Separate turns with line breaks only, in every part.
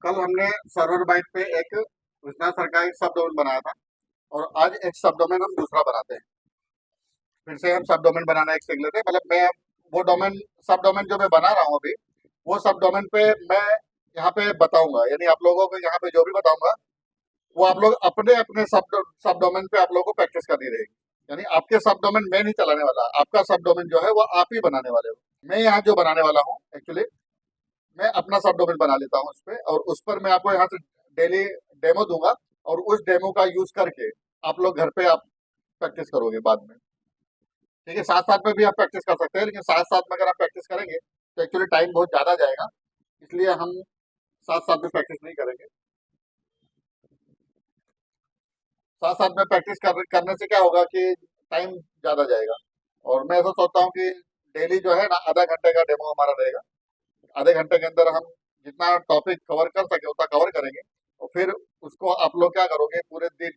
कल हमने server bite पे एक विश्वनाथ सर का एक सब डोमेन बनाया था और आज एक सब डोमेन हम दूसरा बनाते हैं। फिर से हम सब डोमेन बनाना एक सीख लेते हैं। मतलब मैं वो डोमेन सब डोमेन जो मैं बना रहा हूँ अभी, वो सब डोमेन पे मैं यहाँ पे बताऊंगा, यानी आप लोगों को यहाँ पे जो भी बताऊंगा वो आप लोग अपने अपने सब डोमेन पे आप लोगों को प्रैक्टिस करनी रहेगी। यानी आपके सब डोमेन मैं नहीं चलाने वाला, आपका सब डोमेन जो है वो आप ही बनाने वाले हो। मैं यहाँ जो बनाने वाला हूँ एक्चुअली, मैं अपना सब डोमेन बना लेता हूँ उस पर, और उस पर मैं आपको यहाँ से डेली डेमो दूंगा, और उस डेमो का यूज करके आप लोग घर पे आप प्रैक्टिस करोगे बाद में। ठीक है, साथ साथ में भी आप प्रैक्टिस कर सकते हैं, लेकिन साथ साथ में अगर आप प्रैक्टिस करेंगे तो एक्चुअली टाइम बहुत ज्यादा जाएगा, इसलिए हम साथ साथ में प्रैक्टिस नहीं करेंगे। साथ साथ में प्रैक्टिस करने से क्या होगा कि टाइम ज्यादा जाएगा। और मैं ऐसा सोचता हूँ कि डेली जो है ना आधा घंटे का डेमो हमारा रहेगा। आधे घंटे के अंदर हम जितना टॉपिक कवर कर सके उतना कवर करेंगे, और फिर उसको आप लोग क्या करोगे पूरे दिन,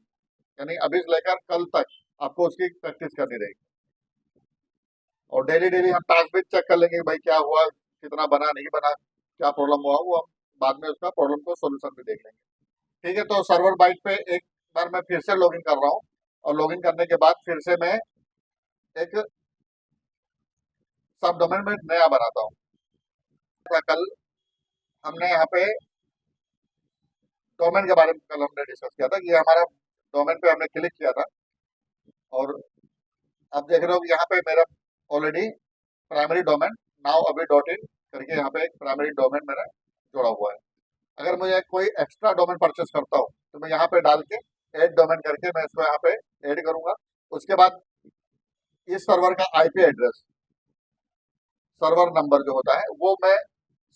यानी अभी से लेकर कल तक आपको उसकी प्रैक्टिस करनी रहेगी। और डेली डेली हम टास्क भी चेक कर लेंगे कि भाई क्या हुआ, कितना बना नहीं बना, क्या प्रॉब्लम हुआ, वो हम बाद में उसका प्रॉब्लम को सोल्यूशन भी देख लेंगे। ठीक है, तो सर्वर बाइट पे एक बार मैं फिर से लॉगिन कर रहा हूँ, और लॉगिन करने के बाद फिर से मैं एक सब डोमेन में नया बनाता हूँ। कल हमने यहाँ पे डोमेन के बारे में कल हमने डिस्कस किया था कि ये हमारा डोमेन पे हमने क्लिक किया था, और अब देख रहे हो कि यहाँ पे मेरा ऑलरेडी प्राइमरी डोमेन नाउ अभी डॉट इन करके यहाँ पे एक प्राइमरी डोमेन मेरा जोड़ा हुआ है। अगर मुझे कोई एक्स्ट्रा डोमेन परचेस करता हूँ तो मैं यहाँ पे डाल के ऐड डोमेन करके मैं इसको यहाँ पे ऐड करूंगा। उसके बाद इस सर्वर का आईपी एड्रेस, सर्वर नंबर जो होता है, वो मैं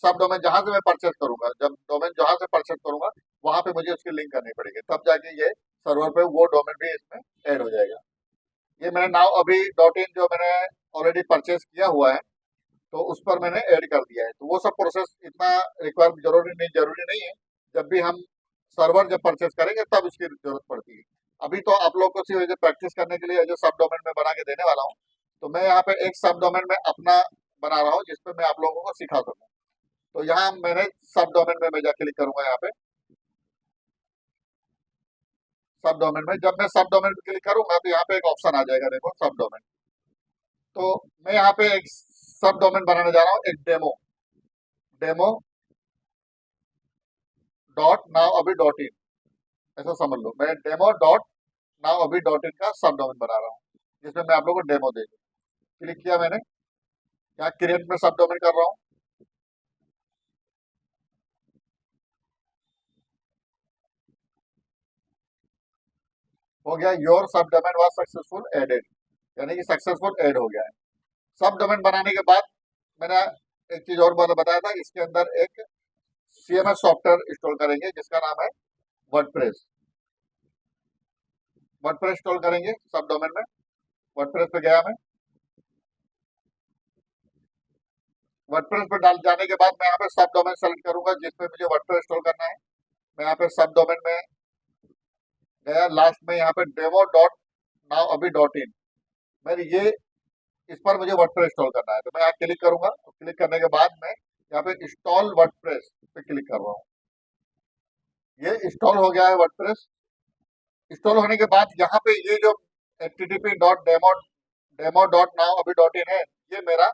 सब डोमेन जहां से मैं परचेस करूंगा, जब डोमेन जहां से परचेस करूंगा वहां पे मुझे उसकी लिंक करनी पड़ेगी, तब जाके ये सर्वर पे वो डोमेन भी इसमें ऐड हो जाएगा। ये मैंने नाउ अभी डॉट इन जो मैंने ऑलरेडी परचेस किया हुआ है, तो उस पर मैंने ऐड कर दिया है। तो वो सब प्रोसेस इतना रिक्वायर जरूरी नहीं है। जब भी हम सर्वर जब परचेस करेंगे तब इसकी जरूरत पड़ती है। अभी तो आप लोग को सिर्फ प्रैक्टिस करने के लिए जो सब डोमेन में बना के देने वाला हूँ, तो मैं यहाँ पे एक सब डोमेन में अपना बना रहा हूँ जिसपे मैं आप लोगों को सिखा सकूँ। तो यहाँ मैंने सब डोमेन में मैं जाके क्लिक करूंगा, यहाँ पे सब डोमेन में जब मैं सब डोमेन पे क्लिक करूंगा तो यहाँ पे एक ऑप्शन आ जाएगा, देखो सब डोमेन। तो मैं यहाँ पे एक सब डोमेन बनाने जा रहा हूँ, एक डेमो डेमो डॉट नाउ अभी डॉट इन, ऐसा समझ लो मैं डेमो डॉट नाउ अभी डॉट इन का सब डोमेन बना रहा हूँ, जिसमें मैं आप लोगों को डेमो दे दूँ। क्लिक किया मैंने, यहाँ क्रिएट में सब डोमेन कर रहा हूँ। हो गया, योर सब डोमेन वाज सक्सेसफुल एडेड, यानी कि सक्सेसफुल ऐड हो गया है। सब डोमेन बनाने के बाद मैंने एक चीज और बताया था, इसके अंदर एक सीएमएस सॉफ्टवेयर इंस्टॉल करेंगे जिसका नाम है वर्डप्रेस। वर्डप्रेस इंस्टॉल करेंगे सब डोमेन में। वर्डप्रेस पे गया मैं, वर्डप्रेस पे डाल जाने के बाद मैं यहाँ पे सब डोमेन सेलेक्ट करूंगा जिसपे मुझे वर्डप्रेस इंस्टॉल करना है। मैं यहाँ पे सब डोमेन में गया, लास्ट में यहाँ पे डेमो डॉट नाउ अभी डॉट इन, मैं ये इस पर मुझे वर्डप्रेस इंस्टॉल करना है। तो मैं यहाँ क्लिक करूंगा, क्लिक करने के बाद मैं यहाँ पे इंस्टॉल वर्डप्रेस पे क्लिक कर रहा हूँ। ये इंस्टॉल हो गया है वर्डप्रेस। इंस्टॉल होने के बाद यहाँ पे ये जो http dot demo demo dot now अभी डॉट इन है, ये मेरा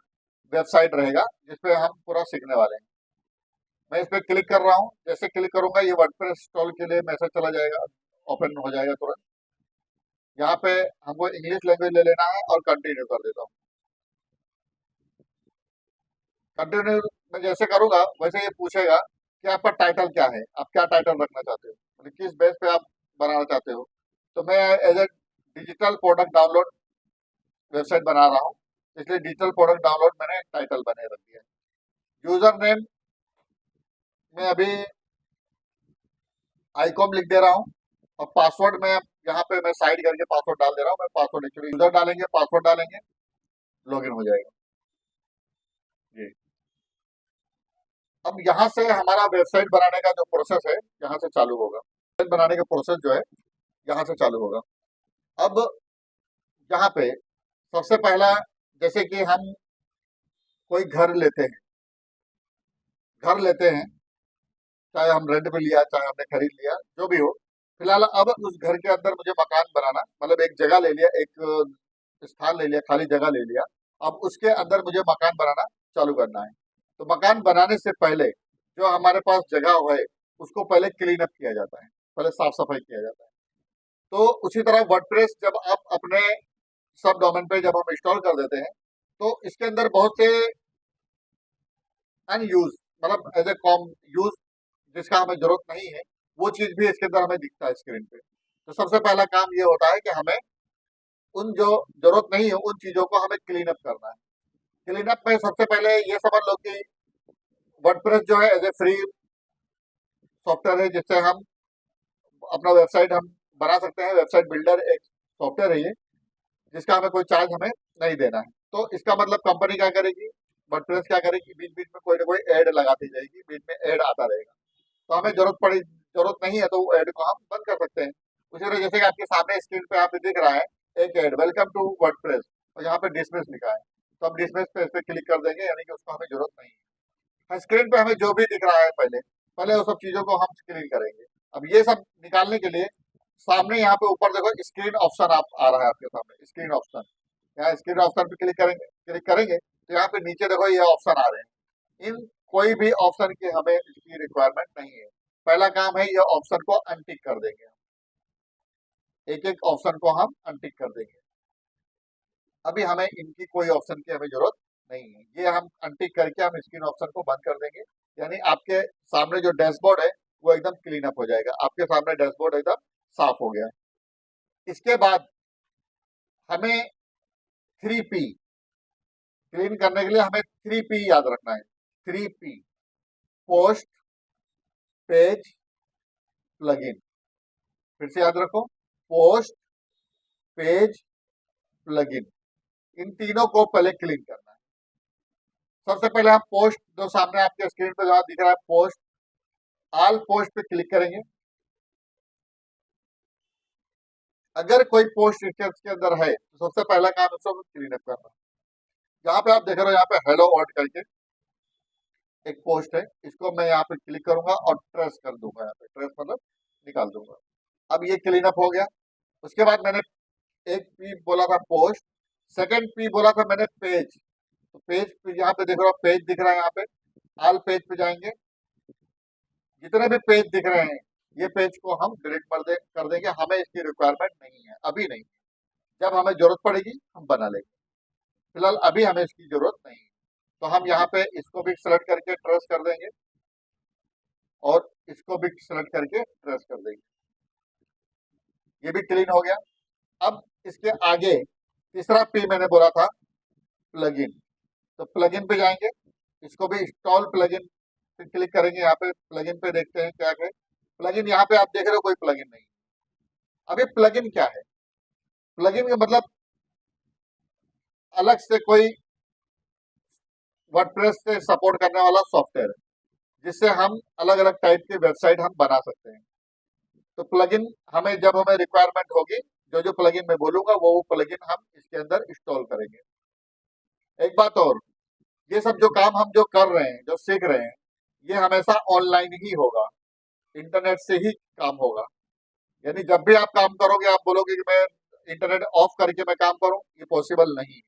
वेबसाइट रहेगा जिसपे हम पूरा सीखने वाले हैं। मैं इस पे क्लिक कर रहा हूँ, जैसे क्लिक करूंगा ये वर्डप्रेस इंस्टॉल के लिए मैसेज चला जाएगा, ओपन हो जाएगा तुरंत। यहाँ पे हमको इंग्लिश लैंग्वेज ले लेना है और कंटिन्यू कर देता हूँ। कंटिन्यू में जैसे करूंगा वैसे ये पूछेगा कि आपका टाइटल क्या है, आप क्या टाइटल रखना चाहते हो, मतलब किस बेस पे आप बनाना चाहते हो। तो मैं as a digital product download website बना रहा हूँ, इसलिए डिजिटल प्रोडक्ट डाउनलोड मैंने टाइटल बने रख दिया है। यूजर नेम में अभी आईकॉम लिख दे रहा हूँ, और पासवर्ड में यहाँ पे मैं साइड करके पासवर्ड डाल दे रहा हूँ। मैं पासवर्ड एक्चुअली यूजर डालेंगे, पासवर्ड डालेंगे, लॉगिन हो जाएगा जी। अब यहाँ से हमारा वेबसाइट बनाने का जो प्रोसेस है यहाँ से चालू होगा। वेबसाइट बनाने का प्रोसेस जो है यहाँ से चालू होगा। अब यहाँ पे सबसे पहला, जैसे कि हम कोई घर लेते हैं, घर लेते हैं, चाहे हम रेंट पे लिया, चाहे हमने खरीद लिया, जो भी हो। फिलहाल अब उस घर के अंदर मुझे मकान बनाना, मतलब एक जगह ले लिया, एक स्थान ले लिया, खाली जगह ले लिया। अब उसके अंदर मुझे मकान बनाना चालू करना है। तो मकान बनाने से पहले जो हमारे पास जगह है, उसको पहले क्लीन अप किया जाता है, पहले साफ सफाई किया जाता है। तो उसी तरह वर्डप्रेस जब आप अपने सब डोमेन पे जब हम इंस्टॉल कर देते हैं, तो इसके अंदर बहुत से अनयूज, मतलब एज ए कॉम यूज, जिसका हमें जरूरत नहीं है, वो चीज भी इसके अंदर हमें दिखता है स्क्रीन पे। तो सबसे पहला काम ये होता है कि हमें उन जो जरूरत नहीं है उन चीजों को हमें क्लीन अप करना है। क्लीन अप में सबसे पहले ये समझ लो कि वर्डप्रेस जो है एज ए फ्री सॉफ्टवेयर है, जिससे हम अपना वेबसाइट हम बना सकते हैं। वेबसाइट बिल्डर एक सॉफ्टवेयर है ये, जिसका हमें कोई चार्ज हमें नहीं देना है। तो इसका मतलब कंपनी क्या करेगी, वर्डप्रेस क्या करेगी, बीच बीच में कोई ना कोई ऐड लगाती जाएगी, बीच में ऐड आता रहेगा। तो हमें जरूरत नहीं है तो वो ऐड को हम बंद कर सकते हैं। उसी तरह जैसे कि आपके सामने स्क्रीन पे आप दिख रहा है एक ऐड, वेलकम टू वर्डप्रेस, और यहाँ पे डिसमिस लिखा है। तो हम डिसमिस पे इस पे क्लिक कर देंगे, यानी कि उसको हमें जरूरत नहीं है। हाँ, स्क्रीन पे हमें जो भी दिख रहा है पहले पहले वो सब चीजों को हम स्क्रीन करेंगे। अब ये सब निकालने के लिए सामने यहाँ पे ऊपर देखो स्क्रीन ऑप्शन आप आ रहा है आपके सामने, स्क्रीन ऑप्शन। यहाँ स्क्रीन ऑप्शन पे क्लिक करेंगे तो यहाँ पे नीचे देखो ये ऑप्शन आ रहे हैं। इन कोई भी ऑप्शन की हमें इसकी रिक्वायरमेंट नहीं है। पहला काम है ये ऑप्शन को अनटिक कर देंगे, एक एक ऑप्शन को हम अनटिक कर देंगे। अभी हमें इनकी कोई ऑप्शन की हमें जरूरत नहीं है, ये हम अनटिक करके हम स्क्रीन ऑप्शन को बंद कर देंगे। यानी आपके सामने जो डैशबोर्ड है वो एकदम क्लीन अप हो जाएगा, आपके सामने डैशबोर्ड एकदम साफ हो गया। इसके बाद हमें 3P क्लीन करने के लिए हमें 3P याद रखना है। 3P, post, page, plugin. फिर से याद रखो, पोस्ट, पेज, प्लगइन, इन तीनों को पहले क्लीन करना है। सबसे पहले हम पोस्ट, जो सामने आपके स्क्रीन पे जहां दिख रहा है पोस्ट, ऑल पोस्ट पे क्लिक करेंगे। अगर कोई पोस्ट इसके अंदर है तो सबसे पहला काम इसको क्लीन अप करना। यहाँ पे आप देख रहे हो, यहाँ पे हेलो वर्ल्ड करके एक पोस्ट है, इसको मैं यहाँ पे क्लिक करूंगा और ट्रेस कर दूंगा। यहाँ पे ट्रेस मतलब निकाल दूंगा। अब ये क्लीन अप हो गया। उसके बाद मैंने एक पी बोला था पोस्ट, सेकंड पी बोला था मैंने पेज। तो पेज पे यहाँ पे देख रहे हो पेज दिख रहा है, यहाँ पे ऑल पेज पे जाएंगे। जितने भी पेज दिख रहे हैं ये पेज को हम डिलीट कर देंगे, हमें इसकी रिक्वायरमेंट नहीं है, अभी नहीं। जब हमें जरूरत पड़ेगी हम बना लेंगे, फिलहाल अभी हमें इसकी जरूरत नहीं है। तो हम यहाँ पे इसको भी सिलेक्ट करके ट्रेस कर देंगे और इसको भी सिलेक्ट करके ट्रेस कर देंगे। ये भी क्लीन हो गया। अब इसके आगे तीसरा पी मैंने बोला था प्लगइन, तो प्लगइन पे जाएंगे, इसको भी इंस्टॉल प्लगइन पे क्लिक करेंगे। यहाँ पे प्लगइन पे देखते हैं क्या है। प्लगइन यहाँ पे आप देख रहे हो कोई प्लगइन नहीं। अभी प्लगइन क्या है, प्लगइन का मतलब अलग से कोई वर्डप्रेस से सपोर्ट करने वाला सॉफ्टवेयर है, जिससे हम अलग अलग टाइप की वेबसाइट हम बना सकते हैं। तो प्लगइन हमें जब हमें रिक्वायरमेंट होगी, जो जो प्लगइन मैं बोलूंगा वो प्लगइन हम इसके अंदर इंस्टॉल करेंगे। एक बात और, ये सब जो काम हम जो कर रहे हैं, जो सीख रहे हैं, ये हमेशा ऑनलाइन ही होगा, इंटरनेट से ही काम होगा। यानी जब भी आप काम करोगे आप बोलोगे कि मैं इंटरनेट ऑफ करके मैं काम करूं, ये पॉसिबल नहीं।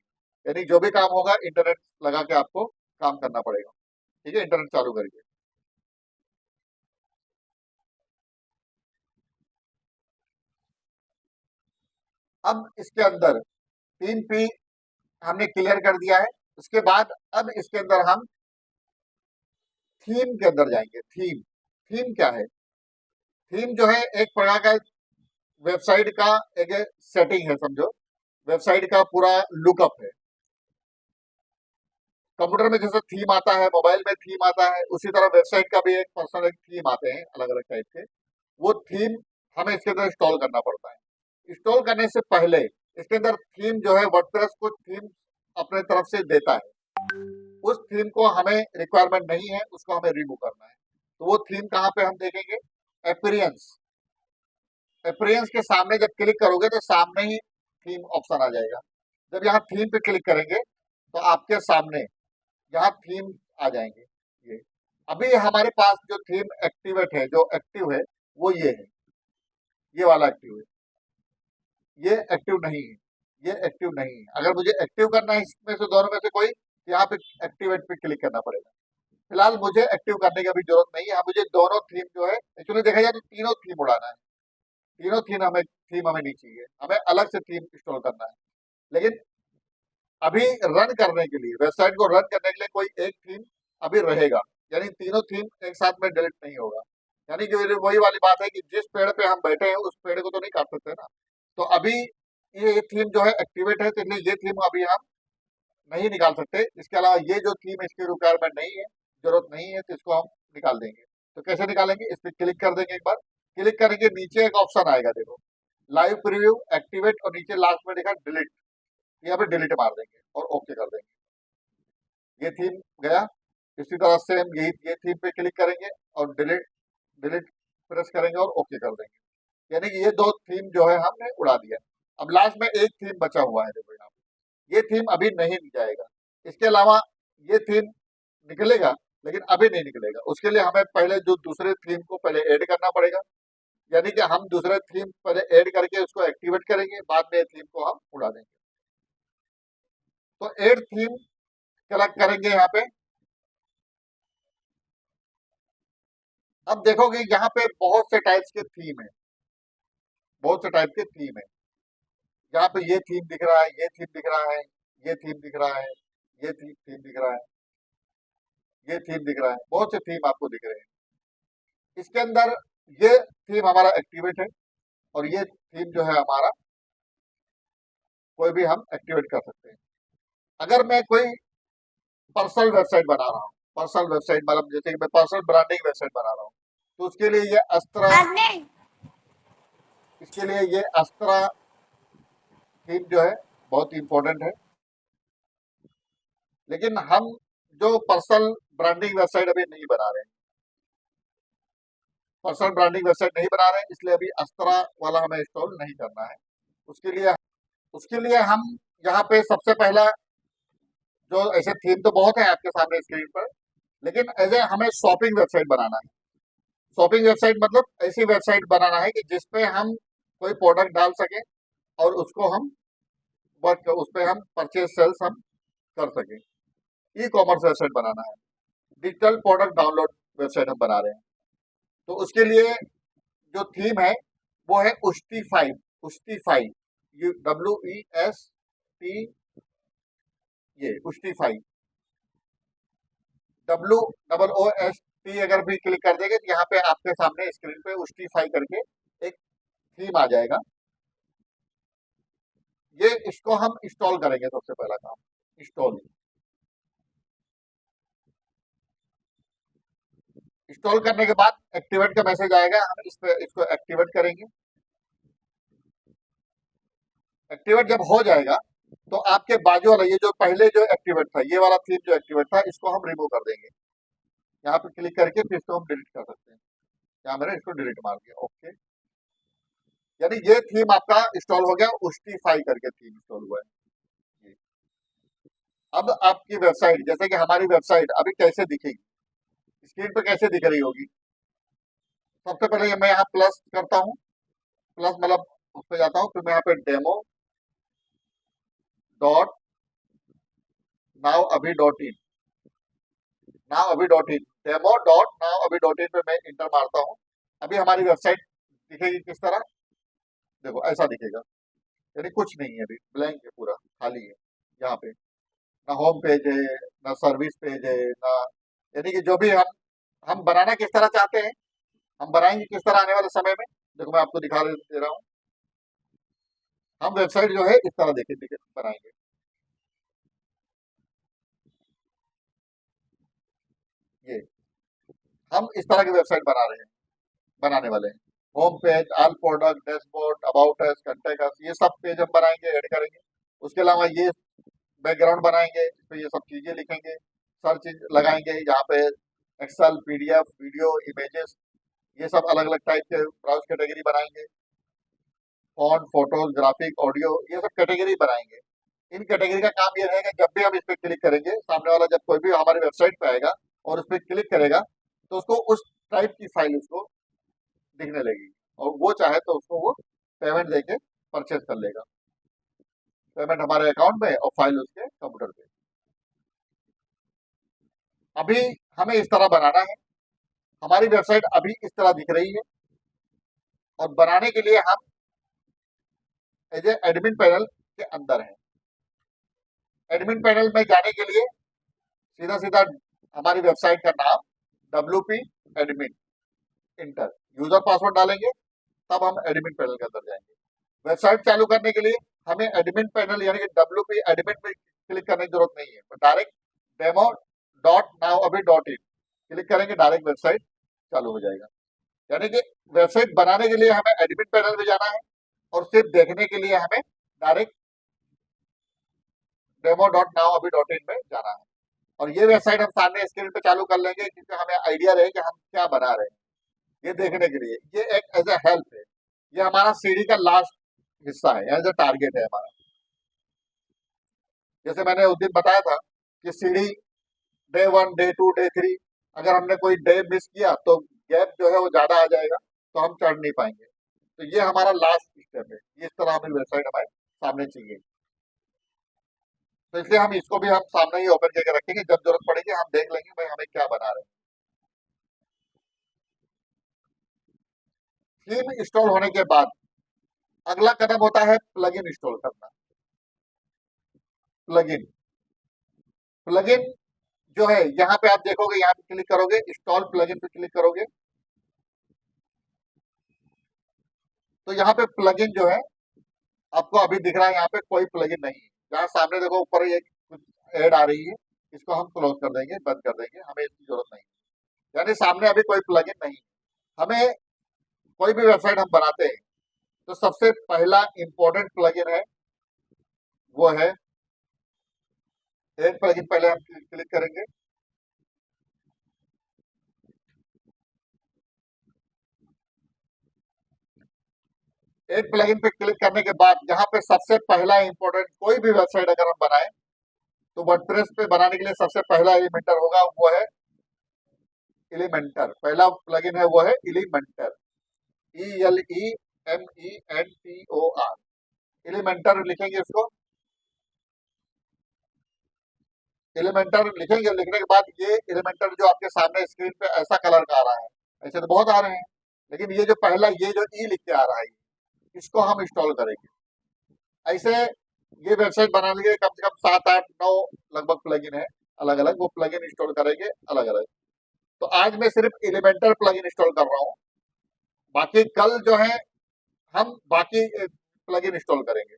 यानी जो भी काम होगा इंटरनेट लगा के आपको काम करना पड़ेगा। ठीक है, इंटरनेट चालू करके। अब इसके अंदर 3P हमने क्लियर कर दिया है। उसके बाद अब इसके अंदर हम थीम के अंदर जाएंगे। थीम, थीम क्या है, थीम जो है एक प्रकार का वेबसाइट का एक सेटिंग है, समझो वेबसाइट का पूरा लुकअप है। कंप्यूटर में जैसे थीम आता है, मोबाइल में थीम आता है, उसी तरह वेबसाइट का भी एक पर्सनल थीम आते हैं अलग अलग टाइप के। वो थीम हमें इसके अंदर इंस्टॉल करना पड़ता है। इंस्टॉल करने से पहले इसके अंदर थीम जो है वर्डप्रेस को थीम अपने तरफ से देता है, उस थीम को हमें रिक्वायरमेंट नहीं है, उसको हमें रिमूव करना है। तो वो थीम कहाँ पे हम देखेंगे, अपीयरेंस। अपीयरेंस के सामने जब क्लिक करोगे तो सामने ही थीम ऑप्शन आ जाएगा। जब यहाँ थीम पे क्लिक करेंगे तो आपके सामने यहाँ थीम आ जाएंगे। ये अभी हमारे पास जो थीम एक्टिवेट है, जो एक्टिव है, वो ये है, ये वाला एक्टिव है, ये एक्टिव नहीं है, ये एक्टिव नहीं है। अगर मुझे एक्टिव करना है इसमें से दोनों में से कोई, तो यहाँ पे एक्टिवेट पे क्लिक करना पड़ेगा। फिलहाल मुझे एक्टिव करने की अभी जरूरत नहीं है, मुझे दोनों थीम जो है, एक्चुअली देखा जाए तो तीनों थीम उड़ाना है, तीनों थीम हमें नहीं चाहिए, हमें अलग से थीम इंस्टॉल करना है। लेकिन अभी रन करने के लिए, वेबसाइट को रन करने के लिए कोई एक थीम अभी रहेगा, यानी तीनों थीम एक साथ में डिलीट नहीं होगा। यानी कि वही वाली बात है कि जिस पेड़ पे हम बैठे हैं उस पेड़ को तो नहीं काट सकते ना। तो अभी ये थीम जो है एक्टिवेट है, तो इसलिए ये थीम अभी हम नहीं निकाल सकते। इसके अलावा ये जो थीम इसकी रिक्वायरमेंट नहीं है, जरूरत नहीं है, तो इसको हम निकाल देंगे। तो कैसे निकालेंगे, इस पर क्लिक कर देंगे, एक बार क्लिक करेंगे, नीचे एक ऑप्शन आएगा, देखो लाइव प्रीव्यू एक्टिवेट, और नीचे लास्ट में लिखा डिलीट, यहाँ पे डिलीट मार देंगे और ओके कर देंगे। ये थीम गया। इसी तरह से हम ये थीम पे क्लिक करेंगे और डिलीट डिलीट प्रेस करेंगे और ओके कर देंगे। यानी कि ये दो थीम जो है हमने उड़ा दिया। अब लास्ट में एक थीम बचा हुआ है, देखो यहाँ पे ये थीम अभी नहीं जाएगा। इसके अलावा ये थीम निकलेगा, लेकिन अभी नहीं निकलेगा। उसके लिए हमें पहले जो दूसरे थीम को पहले ऐड करना पड़ेगा, यानी कि हम दूसरे थीम पहले ऐड करके उसको एक्टिवेट करेंगे, बाद में थीम को हम उड़ा देंगे। तो ऐड थीम कलेक्ट करेंगे यहाँ पे। अब देखोगे यहाँ पे बहुत से टाइप्स के थीम है, बहुत से टाइप के थीम है। यहाँ पे ये थीम दिख रहा है, ये थीम दिख रहा है, ये थीम दिख रहा है, ये थीम दिख रहा है, ये थीम दिख रहा है, बहुत से थीम आपको दिख रहे हैं। इसके अंदर ये थीम हमारा एक्टिवेट है, और ये थीम जो है हमारा कोई भी हम एक्टिवेट कर सकते हैं। अगर मैं कोई पर्सनल वेबसाइट बना रहा हूँ, पर्सनल वेबसाइट मतलब जैसे कि मैं पर्सनल ब्रांडिंग वेबसाइट बना रहा हूँ, तो उसके लिए ये अस्त्रा, इसके लिए ये अस्त्रा थीम जो है बहुत इंपॉर्टेंट है। लेकिन हम जो पर्सनल ब्रांडिंग वेबसाइट अभी नहीं बना रहे हैं, पर्सनल ब्रांडिंग वेबसाइट नहीं बना रहे हैं, इसलिए अभी अस्त्रा वाला हमें इंस्टॉल नहीं करना है। उसके लिए हम यहाँ पे सबसे पहला, जो ऐसे थीम तो बहुत है आपके सामने स्क्रीन पर, लेकिन एज ए हमें शॉपिंग वेबसाइट बनाना है। शॉपिंग वेबसाइट मतलब ऐसी वेबसाइट बनाना है कि जिसपे हम कोई प्रोडक्ट डाल सकें और उसको हम वर्क, उस पर हम परचेज सेल्स हम कर सकें। ई कॉमर्स वेबसाइट बनाना है, डिजिटल प्रोडक्ट डाउनलोड वेबसाइट हम बना रहे हैं। तो उसके लिए जो थीम है वो है उस्टीफाई, उस्टीफाई, WEST, ये उस्टीफाई, WOOST, अगर भी क्लिक कर देंगे तो यहाँ पे आपके सामने स्क्रीन पे उस्टीफाई करके एक थीम आ जाएगा। ये इसको हम इंस्टॉल करेंगे, सबसे पहला काम इंस्टॉल। इंस्टॉल करने के बाद एक्टिवेट का मैसेज आएगा, हम इसको एक्टिवेट करेंगे। एक्टिवेट जब हो जाएगा तो आपके बाजू वाला, ये जो पहले जो एक्टिवेट था, ये वाला थीम जो एक्टिवेट था, इसको हम रिमूव कर देंगे। यहाँ पे क्लिक करके फिर इसको हम डिलीट कर सकते हैं। यहाँ मैंने इसको डिलीट मार दिया, ओके। यानी ये थीम आपका इंस्टॉल हो गया, उस्टीफाई करके थीम इंस्टॉल हुआ है। अब आपकी वेबसाइट, जैसे कि हमारी वेबसाइट अभी कैसे दिखेगी, स्क्रीन पर कैसे दिख रही होगी। सबसे पहले मैं यहाँ प्लस करता हूँ, प्लस मतलब उस पर जाता हूँ, फिर मैं यहाँ पे डेमो डॉट नाउ अभी डॉट इन, नाउ अभी dot in, demo dot now अभी डॉट इन पे मैं इंटर मारता हूँ। अभी हमारी वेबसाइट दिखेगी किस तरह, देखो ऐसा दिखेगा, यानी कुछ नहीं है, अभी ब्लैंक है, पूरा खाली है। यहाँ पे ना होम पेज है, ना सर्विस पेज है, ना, यानी कि जो भी हम बनाना किस तरह चाहते हैं, हम बनाएंगे किस तरह आने वाले समय में। देखो मैं आपको दिखा दे रहा हूँ, हम वेबसाइट जो है इस तरह दिखे बनाएंगे। ये हम इस तरह की वेबसाइट बना रहे हैं, बनाने वाले हैं। Home page, all product, dashboard, about us, contact अस, ये सब पेज हम बनाएंगे, ऐड करेंगे। उसके अलावा ये बैकग्राउंड बनाएंगे, इस पे ये सब चीजें लिखेंगे, सर्च लगाएंगे, यहाँ पे एक्सेल, PDF, वीडियो, इमेजेस, ये सब अलग अलग टाइप के ब्राउज कैटेगरी बनाएंगे। फॉन्ट, फोटोज, ग्राफिक, ऑडियो, ये सब कैटेगरी बनाएंगे। इन कैटेगरी का काम ये रहेगा, जब भी हम इस पे क्लिक करेंगे, सामने वाला जब कोई भी हमारी वेबसाइट पे आएगा और उस पर क्लिक करेगा, तो उसको उस टाइप की फाइल उसको दिखने लगेगी, और वो चाहे तो उसको वो पेमेंट देके परचेज कर लेगा, पेमेंट हमारे अकाउंट में और फाइल उसके कंप्यूटर पे। अभी हमें इस तरह बनाना है, हमारी वेबसाइट अभी इस तरह दिख रही है, और बनाने के लिए हम एज ए एडमिन पैनल के अंदर हैं। एडमिन पैनल में जाने के लिए सीधा सीधा हमारी वेबसाइट का नाम WP admin inter, user password डालेंगे, तब हम एडमिन पैनल के अंदर जाएंगे। वेबसाइट चालू करने के लिए हमें एडमिन पैनल यानी कि WP एडमिन पे क्लिक करने की जरूरत नहीं है, डायरेक्ट demo.nowabhi.in क्लिक करेंगे, डायरेक्ट वेबसाइट चालू हो जाएगा। यानी कि वेबसाइट बनाने के लिए हमें एडमिन पैनल में जाना है, और सिर्फ देखने के लिए हमें डायरेक्ट demo.nowabhi.in में जाना है। और ये वेबसाइट हम सामने स्क्रीन पे चालू कर लेंगे, क्योंकि हमें आइडिया रहे कि हम क्या बना रहे हैं, ये देखने के लिए। ये एक एज ए हेल्प है, ये हमारा सीढ़ी का लास्ट हिस्सा है, एज ए टारगेट है हमारा। जैसे मैंने उस दिन बताया था कि सीढ़ी डे 1, डे 2, डे 3, अगर हमने कोई डे मिस किया तो गैप जो है वो ज्यादा आ जाएगा, तो हम चढ़ नहीं पाएंगे। तो ये हमारा लास्ट स्टेप है, इस तरह हमें वेबसाइट हमारे सामने चाहिए। तो इसलिए हम इसको भी हम सामने ही ओपन करके रखेंगे, जब जरूरत पड़ेगी हम देख लेंगे भाई हमें क्या बना रहे हैं। थीम इंस्टॉल होने के बाद अगला कदम होता है प्लगइन इंस्टॉल करना। प्लगइन प्लगइन जो है, यहाँ पे आप देखोगे, यहाँ पे क्लिक करोगे, इंस्टॉल प्लगइन पे क्लिक करोगे, तो यहाँ पे प्लगइन जो है आपको अभी दिख रहा है, यहाँ पे कोई प्लगइन नहीं है। यहाँ सामने देखो ऊपर ये कुछ ऐड आ रही है, इसको हम क्लोज कर देंगे, बंद कर देंगे, हमें इसकी जरूरत नहीं है। यानी सामने अभी कोई प्लगइन नहीं है। हमें कोई भी वेबसाइट हम बनाते हैं तो सबसे पहला इंपॉर्टेंट प्लगइन है, वो है एक प्लगइन। पहले हम क्लिक करेंगे, एक प्लगइन पे क्लिक करने के बाद यहाँ पे सबसे पहला इंपॉर्टेंट, कोई भी वेबसाइट अगर हम बनाए तो वर्डप्रेस पे बनाने के लिए सबसे पहला एलिमेंटर होगा, वो है एलिमेंटर। पहला प्लगइन है वो है एलिमेंटर, ELEMENTOR, एलिमेंटर लिखेंगे इसको। एलिमेंटर लिखेंगे, लिखने के बाद ये एलिमेंटर जो आपके सामने स्क्रीन पे ऐसा कलर का आ रहा है, ऐसे तो बहुत आ रहे हैं, लेकिन ये जो पहला ये जो ई लिख के आ रहा है, इसको हम इंस्टॉल करेंगे। ऐसे ये वेबसाइट बनाने के लिए कम से कम 7, 8, 9 लगभग प्लगइन है अलग अलग, वो प्लगइन इंस्टॉल करेंगे अलग अलग। तो आज मैं सिर्फ एलिमेंटर प्लगइन इंस्टॉल कर रहा हूँ, बाकी कल जो है हम बाकी प्लगइन इंस्टॉल करेंगे।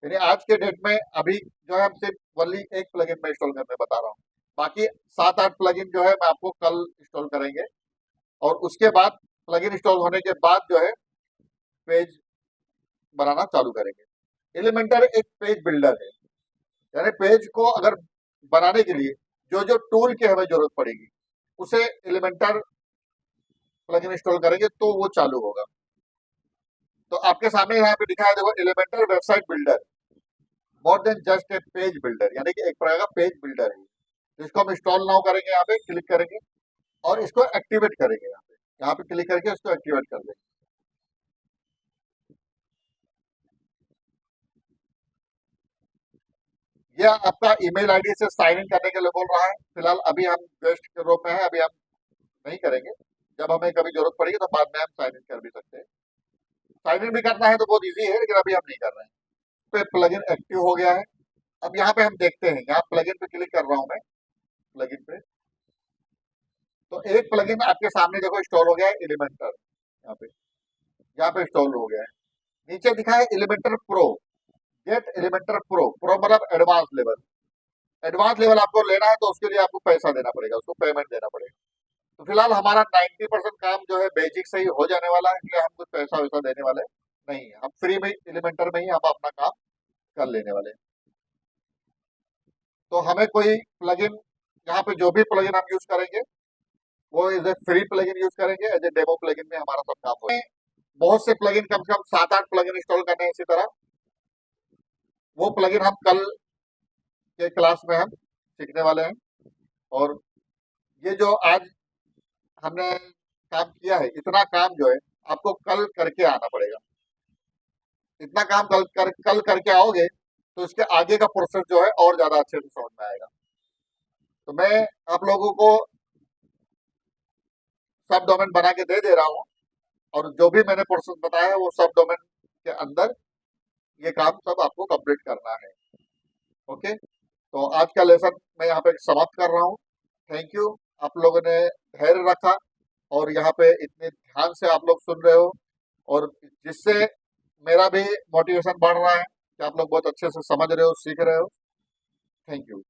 यानी आज के डेट में अभी जो है हम सिर्फ ओनली एक प्लगइन में इंस्टॉल करने बता रहा हूँ, बाकी 7, 8 प्लगइन जो है मैं आपको कल इंस्टॉल करेंगे। और उसके बाद प्लगइन इंस्टॉल होने के बाद जो है पेज बनाना चालू करेंगे। एलिमेंटर एक पेज बिल्डर है, यानी पेज को अगर बनाने के लिए जो जो टूल की हमें जरूरत पड़ेगी उसे एलिमेंटर प्लगइन इंस्टॉल करेंगे तो वो चालू होगा। तो आपके सामने यहाँ पे दिखा है, देखो, Elementor website builder, more than just a page builder, यानी कि एक प्रकार का पेज बिल्डर है। तो इसको हम इंस्टॉल नाउ करेंगे, यहाँ पे क्लिक करेंगे और इसको एक्टिवेट करेंगे। यहाँ पे क्लिक करके इसको एक्टिवेट कर देंगे। यह आपका ईमेल आईडी से साइन इन करने के लिए बोल रहा है। फिलहाल अभी हम गेस्ट के रूप में है, अभी हम नहीं करेंगे, जब हमें कभी जरूरत पड़ेगी तो बाद में हम साइन इन कर भी सकते हैं। साइन इन भी करना है तो बहुत इजी है, लेकिन अभी हम नहीं कर रहे हैं। पे प्लगइन एक्टिव हो गया है। अब यहाँ पे हम देखते हैं, यहाँ प्लगइन पे क्लिक कर रहा हूँ मैं, प्लगइन पे, तो एक प्लगइन आपके सामने देखो इंस्टॉल हो गया है, एलिमेंटर। यहाँ पे इंस्टॉल हो गया है। नीचे दिखा है Elementor Pro, get Elementor Pro. Pro मतलब एडवांस लेवल। एडवांस लेवल आपको लेना है तो उसके लिए आपको पैसा देना पड़ेगा, उसको पेमेंट देना पड़ेगा। तो फिलहाल हमारा 90% काम जो है बेसिक से ही हो जाने वाला है, इसलिए हम कुछ पैसा वैसा देने वाले नहीं है। हम फ्री में एलिमेंटर में ही हम अपना काम कर लेने वाले हैं। तो हमें कोई प्लगइन, यहाँ पे जो भी प्लगइन हम यूज करेंगे वो as a free plugin use करेंगे, एज ए डेमो प्लगइन में हमारा सब काम होगा। बहुत से प्लगइन, कम से कम 7, 8 प्लगइन इंस्टॉल करने हैं इसी तरह। वो प्लगइन हम कल के क्लास में हम सीखने वाले हैं। और ये जो आज हमने काम किया है, इतना काम जो है आपको कल करके आना पड़ेगा। इतना काम कल करके आओगे तो इसके आगे का प्रोसेस जो है और ज्यादा अच्छे से समझ में आएगा। तो मैं आप लोगों को सब डोमेन बना के दे रहा हूँ, और जो भी मैंने प्रोसेस बताया है वो सब डोमेन के अंदर ये काम सब आपको कंप्लीट करना है। ओके, तो आज का लेसन मैं यहाँ पे समाप्त कर रहा हूँ। थैंक यू, आप लोगों ने धैर्य रखा और यहाँ पे इतने ध्यान से आप लोग सुन रहे हो, और जिससे मेरा भी मोटिवेशन बढ़ रहा है कि आप लोग बहुत अच्छे से समझ रहे हो, सीख रहे हो। Thank you.